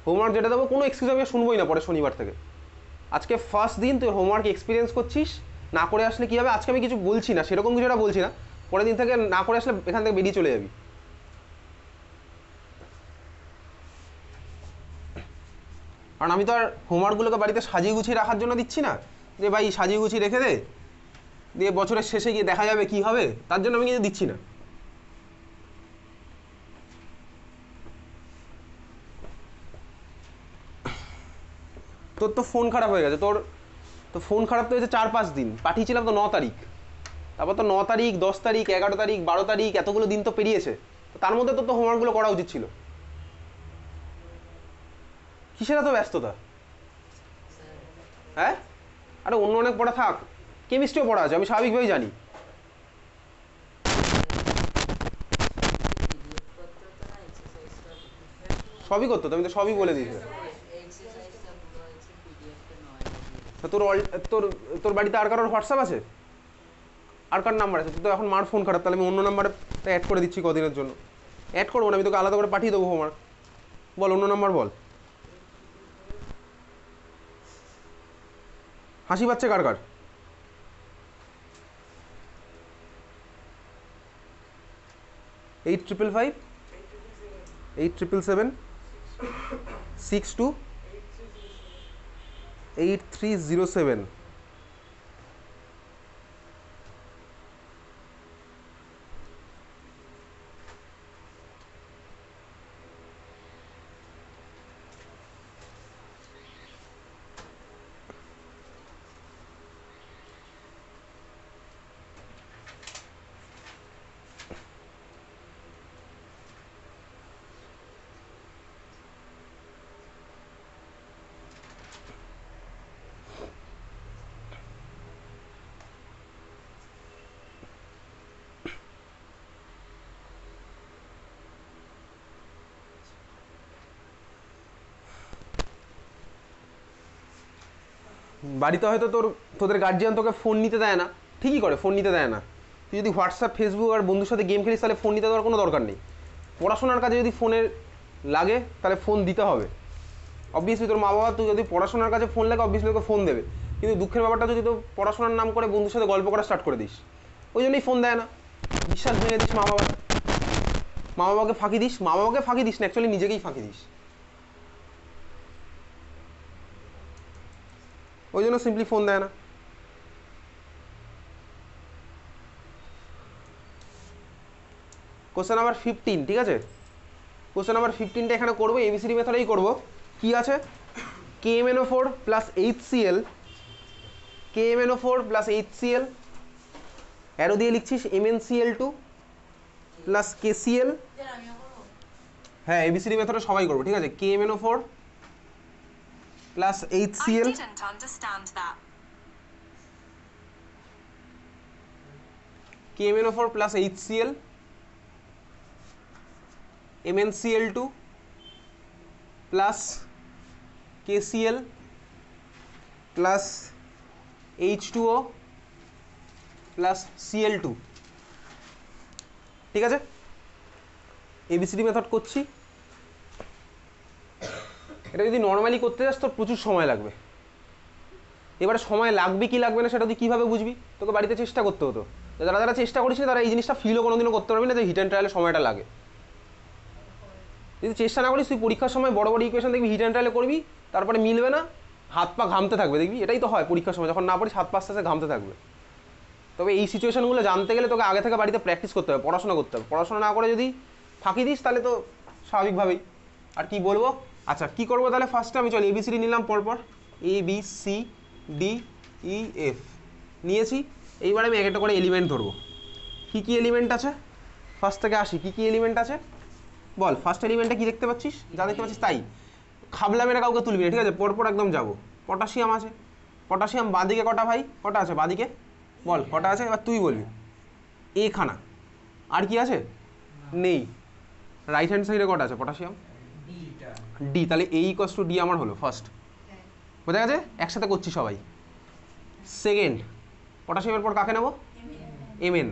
হোমওয়ার্ক যেটা দেবো কোনো এক্সকিউজ আমি শুনবোই না পরে শনিবার থেকে। আজকে ফার্স্ট দিন তুই হোমওয়ার্ক এক্সপিরিয়েন্স করছিস, না করে আসলে কী হবে? আজকে আমি কিছু বলছি না, সেরকম কিছু একটা বলছি না। পরের দিন থেকে না করে আসলে এখান থেকে বেরিয়ে চলে যাবি। কারণ আমি তো আর হোমওয়ার্কগুলোকে বাড়িতে সাজিয়ে গুছিয়ে রাখার জন্য দিচ্ছি না, যে ভাই সাজিয়ে গুছিয়ে রেখে দে, দিয়ে বছরের শেষে গিয়ে দেখা যাবে কি হবে, তার জন্য আমি কিন্তু দিচ্ছি না। তোর তো ফোন খারাপ হয়ে গেছে, তোর তো ফোন খারাপ তো হয়েছে 4-5 দিন। পাঠিয়েছিলাম তো 9 তারিখ, তারপর তো 9 তারিখ, 10 তারিখ, 11 তারিখ, 12 তারিখ, এতগুলো দিন তো পেরিয়েছে। তো তার মধ্যে তো হোমওয়ার্কগুলো করা উচিত ছিল। কিসের এত ব্যস্ততা? হ্যাঁ, আরে অন্য অনেক পড়া থাক, কেমিস্ট্রিও পড়া আছে, আমি স্বাভাবিকভাবেই জানি। সবই করতো তো, আমি তো সবই বলে দিয়েছি। তোর তোর তোর বাড়িতে আর কারোর হোয়াটসঅ্যাপ আছে? আর কার নাম্বার আছে? তুই তো এখন মার ফোন খারাপ, তাহলে আমি অন্য নাম্বারে অ্যাড করে দিচ্ছি কদিনের জন্য। অ্যাড করবো না, আমি তোকে আলাদা করে পাঠিয়ে দেবো হোমওয়ার্ক। বল অন্য নাম্বার বল। হাসি পাচ্ছে কার কার? 8555 8777 62 8307। বাড়িতে হয়তো তোদের গার্জিয়ান তোকে ফোন নিতে দেয় না, ঠিকই করে ফোন নিতে দেয় না। তুই যদি হোয়াটসঅ্যাপ, ফেসবুক আর বন্ধুর সাথে গেম খেলিস তাহলে ফোন নিতে দেওয়ার কোনো দরকার নেই। পড়াশোনার কাজে যদি ফোনের লাগে তাহলে ফোন দিতে হবে। অবভিয়াসলি তোর মা বাবা, তুই যদি পড়াশোনার কাজে ফোন লাগে অবভিয়াসলি তোকে ফোন দেবে। কিন্তু দুঃখের ব্যাপারটা, যদি তো পড়াশোনার নাম করে বন্ধুর সাথে গল্প করা স্টার্ট করে দিস, ওই জন্যই ফোন দেয় না। বিশ্বাস ভেঙে দিস মা বাবাকে ফাঁকি দিস। মা বাবাকে ফাঁকি দিস না, অ্যাকচুয়ালি নিজেকেই ফাঁকি দিস। ওই জন্য সিম্পলি ফোন দেয় না। কোশ্চেন নাম্বার 15, ঠিক আছে? কোশ্চেন নাম্বার 15টা এখানে করবো, এবিসিডি মেথডেই করবো। কি আছে? KMNO4 plus HCl, KMNO4 plus HCl, arrow দিয়ে লিখছিস MnCl2 প্লাস KCl। হ্যাঁ, এবিসিডি মেথডে সবাই করবো, ঠিক আছে? KMNO4 plus HCl, KMNO4 plus HCl, MnCl2 plus KCl plus H2O plus Cl2, ঠিক আছে? এবিসিডি মেথড করছি। এটা যদি নর্মালি করতে যাস তোর প্রচুর সময় লাগবে। এবারে সময় লাগবে কি লাগবে না সেটা তুই কীভাবে বুঝবি? তোকে বাড়িতে চেষ্টা করতে হতো। যারা যারা চেষ্টা করিস তারা এই জিনিসটা ফিলও কোনোদিনও করতে পারবি না যে হিট অ্যান্ড ট্রায়ালে সময়টা লাগে। যদি চেষ্টা না করিস, তুই পরীক্ষার সময় বড় বড় ইকুয়েশন দেখবি হিট অ্যান্ড ট্রায়ালে করবি, তারপরে মিলবে না, হাত পা ঘামতে থাকবে, দেখবি এটাই তো হয় পরীক্ষার সময়, যখন না পড়িস হাত পা আস্তে আস্তে ঘামতে থাকবে। তবে এই সিচুয়েশনগুলো জানতে গেলে তোকে আগে থেকে বাড়িতে প্র্যাকটিস করতে হবে, পড়াশোনা করতে হবে। পড়াশোনা না করে যদি ফাঁকি দিস তাহলে তো স্বাভাবিকভাবেই। আর কি বলবো, আচ্ছা কি করবো তাহলে, ফার্স্টে আমি চল এবিসিডি নিলাম পরপর, A B C D E F নিয়েছি। এইবার আমি একটা করে এলিমেন্ট ধরবো। কী কী এলিমেন্ট আছে ফার্স্ট থেকে আসি, কী কী এলিমেন্ট আছে বল। ফার্স্ট এলিমেন্টে কী দেখতে পাচ্ছিস, যা দেখতে পাচ্ছিস তাই, খাবলা মেরে কাউকে তুলবি না, ঠিক আছে, পরপর একদম যাবো। পটাশিয়াম আছে, পটাশিয়াম বাদিকে কটা ভাই, কটা আছে বাদিকে বল, কটা আছে, এবার তুই বলবি। এখানা, আর কি আছে নেই। রাইট হ্যান্ড সাইডে কটা আছে পটাশিয়াম, ডি, তাহলে এ ইকুয়ালস টু ডি আমার হলো ফার্স্ট, বোঝা গেছে, একসাথে করছি সবাই। সেকেন্ড, পটাশিয়ামের পর কাকে নেবো, এমএন,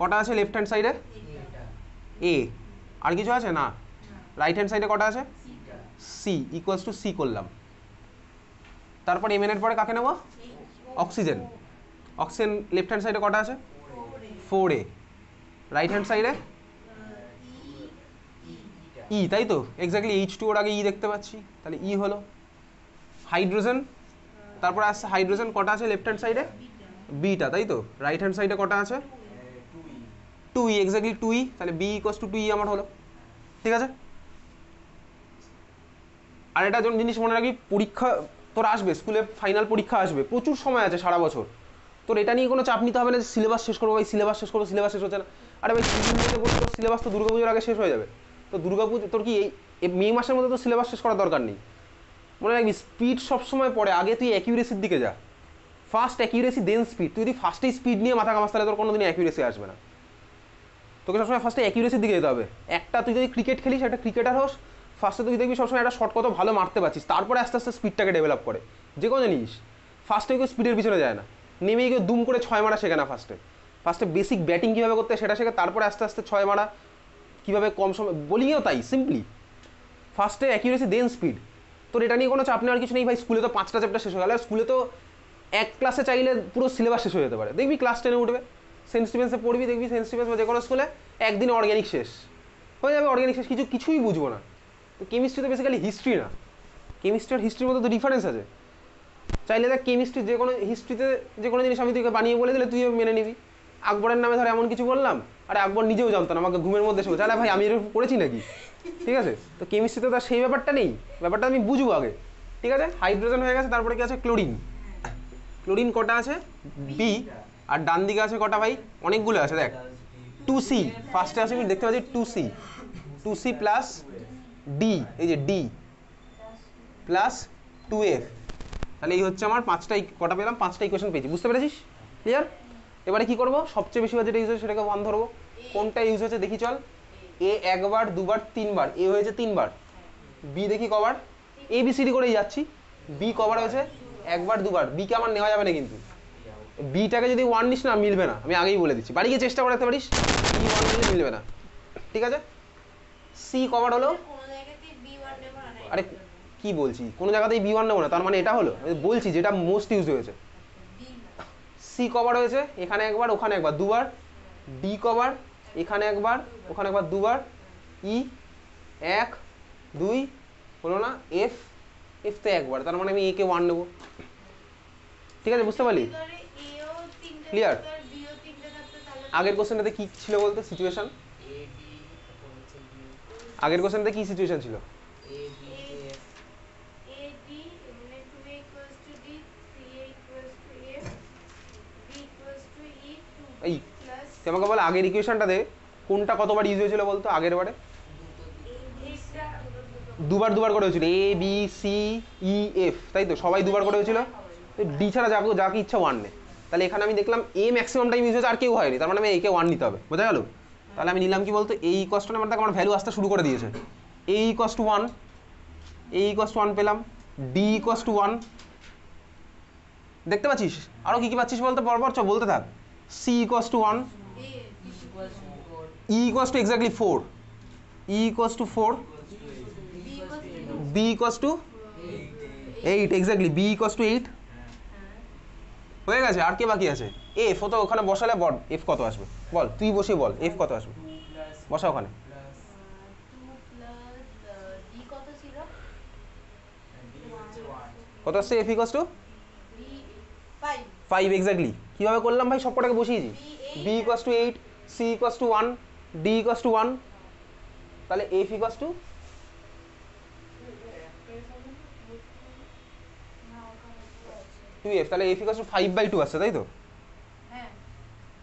কটা আছে লেফট হ্যান্ড সাইডে, এ, আর কিছু আছে না। রাইট হ্যান্ড সাইডে কটা আছে, সি, ইকুয়ালস টু সি করলাম। তারপর এমএন এর পরে কাকে নেবো, অক্সিজেন, অক্সিজেন লেফট হ্যান্ড সাইডে কটা আছে, 4A, রাইট হ্যান্ড সাইডে ই, তাই তো এক্স্যাক্টলি H2 ওর আগে ই দেখতে পাচ্ছি, তাহলে ই হলো। হাইড্রোজেন, তারপরে আসছে হাইড্রোজেন, কটা আছে লেফট হ্যান্ড সাইডে, বিটা, তাই তো। রাইট হ্যান্ড সাইডে কটা আছে, 2E, এক্স্যাক্টলি 2E, তাহলে বি ইকুয়ালস টু 2E আমার হলো, ঠিক আছে। আর এটা জিনিস মনে রাখবি, পরীক্ষা তোর আসবে, স্কুলে ফাইনাল পরীক্ষা আসবে, প্রচুর সময় আছে সারা বছর, তোর এটা নিয়ে কোনো চাপ নিতে হবে না যে সিলেবাস শেষ করবো ভাই, সিলেবাস শেষ করবো, সিলেবাস শেষ হচ্ছে না। আরে ভাই সিলেবাস তো দুর্গাপুজোর আগে শেষ হয়ে যাবে, তো দুর্গাপুজো তোর কি এই মে মাসের মধ্যে তো সিলেবাস শেষ করার দরকার নেই। মনে রাখবি স্পিড সবসময় পড়ে, আগে তুই অ্যাকিউরেসির দিকে যা, ফার্স্ট অ্যাকিউরেসি দেন স্পিড। তুই যদি ফার্স্টেই স্পিড নিয়ে মাথা কামাস তাহলে তোর কোনোদিনই অ্যাকিউরেসি আসবে না। তোকে সবসময় ফার্স্টে অ্যাকিউরেসির দিকে যেতে হবে। একটা তুই যদি ক্রিকেট খেলিস, একটা ক্রিকেটার হোস, ফার্স্টে তুই দেখবি সবসময় একটা শট কত ভালো মারতে পারছিস, তারপরে আস্তে আস্তে স্পিডটাকে ডেভেলপ করে। যে কোনো জিনিস ফার্স্টে কেউ স্পিডের পিছনে যায় না, নেমেই কেউ দুম করে 6 মারা শেখে না। ফার্স্টে বেসিক ব্যাটিং কীভাবে করতে সেটা শেখে, তারপরে আস্তে আস্তে 6 মারা কীভাবে কম সময়, বোলিংয়েও তাই সিম্পলি, ফার্স্টে অ্যাকিউরেসি দেন স্পিড। তোর এটা নিয়ে কোনো চাপ নেওয়ার কিছু নেই ভাই। স্কুলে তো 5টা চ্যাপ্টার শেষ হয়ে গেল, স্কুলে তো এক ক্লাসে চাইলে পুরো সিলেবাস শেষ হয়ে যেতে পারে। দেখবি ক্লাস 10-এ উঠবে, সেন্ট স্টিভেন্সে পড়বি, দেখবি সেন্ট স্টিভেন্স বা যে কোনো স্কুলে একদিন অর্গ্যানিক শেষ হয়ে যাবে, অর্গ্যানিক শেষ, কিছুই বুঝবো না। তো কেমিস্ট্রি তো বেসিক্যালি হিস্ট্রি না, কেমিস্ট্রি আর হিস্ট্রির মধ্যে তো ডিফারেন্স আছে। চাইলে দেখ কেমিস্ট্রি যে কোনো, হিস্ট্রিতে যে কোনো জিনিস আমি তুই বানিয়ে বলে দিলে তুইও মেনে নিবি। আকবরের নামে ধর এমন কিছু বললাম, আরে আকবর নিজেও জানতো না, আমাকে ঘুমের মধ্যে শুনে, তাহলে ভাই আমি এরকম করেছি নাকি, ঠিক আছে। তো কেমিস্ট্রিতে তো সেই ব্যাপারটা নেই, ব্যাপারটা আমি বুঝবো আগে, ঠিক আছে। হাইড্রোজেন হয়ে গেছে, তারপরে কি আছে, ক্লোরিন। ক্লোরিন কটা আছে, বি, আর ডান দিকে আছে কটা ভাই, অনেকগুলো আছে দেখ, 2C, ফার্স্টে আছে দেখতে পাচ্ছি 2C প্লাস ডি, এই যে ডি প্লাস 2F, তাহলে এই হচ্ছে আমার 5টাই, কটা পেলাম, 5টা ইকুয়েশন পেয়েছি, বুঝতে পেরেছিস, ক্লিয়ার। এবারে কি করব, সবচেয়ে বেশি যেটা ইউজ হয়েছে সেটাকে 1 ধরবো। কোনটা ইউজ হয়েছে দেখি চল, এ একবার, দুবার, তিনবার, এ হয়েছে 3বার, বি দেখি কবার, এ বি সি ডি করেই যাচ্ছি, বি কবার হয়েছে একবার, দুবার, বি কে আমার নেওয়া যাবে না কিন্তু, বিটাকে যদি 1 নিস না মিলবে না, আমি আগেই বলে দিচ্ছি, বাড়ি গিয়ে চেষ্টা করতে পারিস, বি 1 নিলে মিলবে না, ঠিক আছে। সি কবার হলো, আরে কি বলছি, কোনো জায়গাতেই বি 1 নেবো না, তার মানে এটা হলো, আমি বলছি যেটা মোস্ট ইউজ হয়েছে। সি কভার হয়েছে এখানে একবার, ওখানে একবার, দুবার, ডি কভার এখানে একবার, ওখানে একবার, দুবার, ই 1 2 হলো না, এফ তে একবার, তার মানে আমি এ কে 1 নেবো, ঠিক আছে, বুঝতে পারলি, ক্লিয়ার। আগের কোশ্চেনটাতে কি ছিল বলতে সিচুয়েশন, আগের কোশ্চেনটাতে কি সিচুয়েশন ছিল, এই তুই আমাকে বল আগের ইকুয়েশনটাতে কোনটা কতবার ইউজ হয়েছিল বলতো, আগের বারে দুবার করে হয়েছিল, এ বি সি ই এফ, তাই তো, সবাই দুবার করে হয়েছিল, ডি ছাড়া যাকে ইচ্ছা 1 নে, তাহলে এখানে আমি দেখলাম এ ম্যাক্সিমাম টাইম ইউজ হয়েছে, আর কেউ হয়নি, তার মানে আমি একে 1 নিতে হবে, বোঝা গেল। তাহলে আমি নিলাম কি বলতো, এ ইকুয়ালস টু, আমার আমার ভ্যালু আসতে শুরু করে দিয়েছে, A equals to 1, A equals to 1 পেলাম, ডি ইকুয়ালস টু 1, দেখতে পাচ্ছিস, আরো কি কি পাচ্ছিস বলতে, পরপর চ বলতে থাক, C equals to 1, E equals to exactly 4, E equals to 4, B equals to 8, exactly, B equals to 8 হয়ে গেছে। আর কে বাকি আছে, F, তো ওখানে বসালে বল F কত আসবে, বল তুই বসে বল F কত আসবে, বসা ওখানে, কত আসছে এফ ইকুয়ালস টু 5 এক্স্যাক্টলি। কীভাবে করলাম ভাই, সব কটাকে বসিয়েছি। B equals to 8, C equals to 1, D equals to 1, তাহলে এফ ইকুয়ালস টু 2f, তাহলে এফ ইকুয়ালস টু 5/2 আসছে, তাই তো?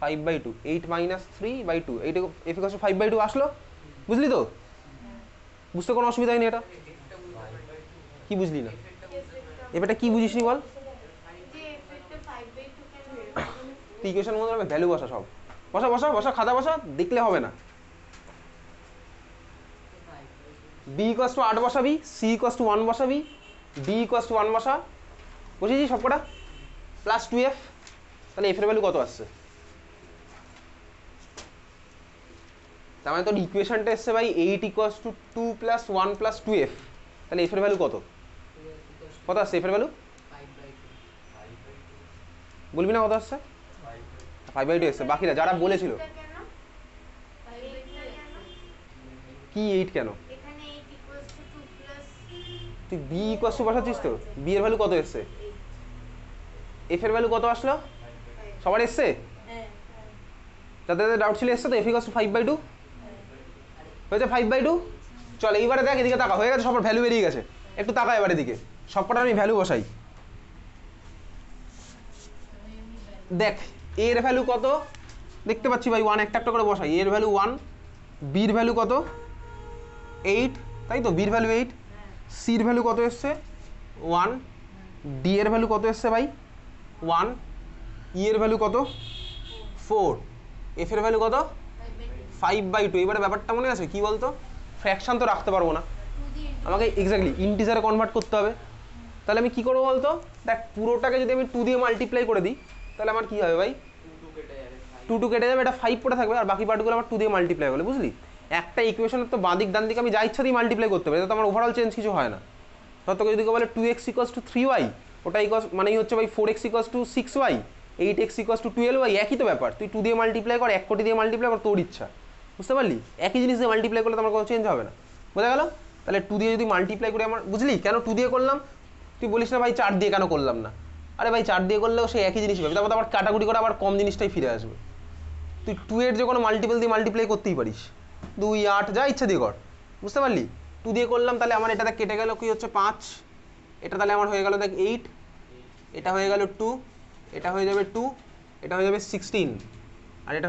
5/2, 8 মাইনাস 3/2, এইটা এফ ইকুয়ালস টু 5/2 আসলো, বুঝলি তো? বুঝতে কোনো অসুবিধা হয়নি এটা? কি বুঝলি না? এবারটা কি বুঝিসনি বল? তুই ইকুয়েশনের মধ্যে ভ্যালু বসা, সব বসা বসা বসা, খাতা বসা, দেখলে হবে না। বি ইকুয়ালস টু 8 বসাবি, সি ইকুয়ালস টু 1 বসাবি, ডি ইকুয়ালস টু 1 বসা, বসেছি সব কটা, প্লাস 2f, তাহলে এফ এর ভ্যালু কত আসছে? তার মানে তোর ইকুয়েশনটা এসছে ভাই 8 equals to 2 plus 1 plus 2f, তাহলে এফ এর ভ্যালু কত? কত আসছে এফ এর ভ্যালু? বলবি না কত আসছে? 5/2 এসছে। বাকিরা যারা বলেছিল কি 8 কেন? তুই বি ইকুয়ালস টু বসাচ্ছিস তো, বি এর ভ্যালু কত এসছে? এফ এর ভ্যালু কত আসলো? সবার এসছে? যাদের ডাউট ছিল এসছে তো? এফ ইকুয়ালস টু 5/2 হয়েছে, 5/2। চল এইবারে দেখ, এদিকে তাকা, হয়ে গেছে, সবার ভ্যালু বেরিয়ে গেছে। একটু তাকা এবার এদিকে, সবকটা আমি ভ্যালু বসাই। দেখ এর ভ্যালু কত দেখতে পাচ্ছি ভাই, 1 একটা একটা করে বসাই। এর ভ্যালু 1, বির ভ্যালু কত? 8, তাই তো? বির ভ্যালু 8, সির ভ্যালু কত এসছে? 1, ডি এর ভ্যালু কত এসছে ভাই? 1, ই এর ভ্যালু কত? 4, এফ এর ভ্যালু কত? 5/2। এবারে ব্যাপারটা মনে আছে কি বলতো, ফ্র্যাকশন তো রাখতে পারবো না, আমাকে এক্স্যাক্টলি ইন্টিজারে কনভার্ট করতে হবে। তাহলে আমি কি করবো বলতো, দেখ পুরোটাকে যদি আমি 2 দিয়ে মাল্টিপ্লাই করে দিই, তাহলে আমার কি হবে ভাই? 2 কেটে যাবে, এটা 5 পড়ে থাকবে, আর বাকি পার্টগুলো আমার 2 দিয়ে মাল্টিপ্লাই হলে, বুঝলি? একটা ইকুয়েশনের তো বাঁ দিক ডান দিকে আমি যা ইচ্ছা দিয়ে মাল্টিপ্লাই করতে পারি, তো আমার ওভারঅল চেঞ্জ কিছু হয় না। ধর তোকে যদি বলে 2x ইকুয়ালস টু 3y, ওটা ইকুয়ালস মানেই হচ্ছে ভাই 4x equals to 6y, 8x equals to 12y, একই তো ব্যাপার। তুই 2 দিয়ে মাল্টিপ্লাই কর, 1 কোটি দিয়ে মাল্টিপ্লাই কর, তোর ইচ্ছা, বুঝতে পারলি? একই জিনিস দিয়ে মাল্টিপ্লাই করলে তো আমার কোনো চেঞ্জ হবে না, বোঝা গেল? তাহলে 2 দিয়ে যদি মাল্টিপ্লাই করে আমার, বুঝলি কেন 2 দিয়ে করলাম? তুই বলিস না ভাই 4 দিয়ে কেন করলাম না? আরে ভাই 4 দিয়ে করলেও সেই একই জিনিসই পাবি, তারপর আবার কাটাকুটি করে আবার কম জিনিসটাই ফিরে আসবে। তুই 2 এর যে কোনো মাল্টিপল দিয়ে মাল্টিপ্লাই করতেই পারিস, 2, 8 যা ইচ্ছা দিয়ে কর, বুঝতে পারলি? 2 দিয়ে করলাম, তাহলে আমার এটাতে কেটে গেল কি হচ্ছে 5, এটা তাহলে আমার হয়ে গেল দেখ 8, এটা হয়ে গেল 2, এটা হয়ে যাবে 2, এটা হয়ে যাবে 16, আর এটা